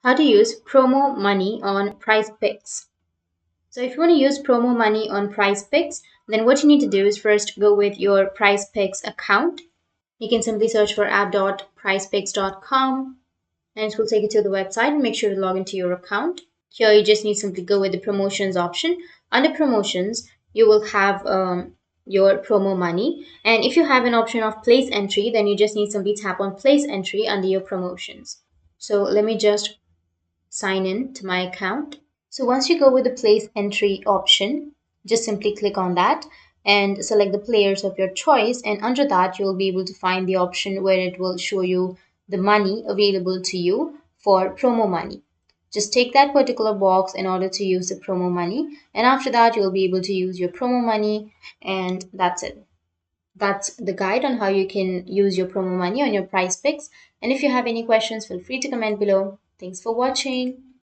How to use promo money on PrizePicks. So if you want to use promo money on PrizePicks, then what you need to do is first go with your PrizePicks account. You can simply search for app.prizepicks.com and it will take you to the website, and make sure to log into your account. Here you just need to simply go with the promotions option. Under promotions, you will have your promo money, and if you have an option of place entry, then you just need to simply tap on place entry under your promotions. So let me just sign in to my account. So once you go with the place entry option, just simply click on that and select the players of your choice, and under that you'll be able to find the option where it will show you the money available to you for promo money. Just take that particular box in order to use the promo money, and after that you'll be able to use your promo money, and that's it. That's the guide on how you can use your promo money on your prize picks. And if you have any questions, feel free to comment below. Thanks for watching.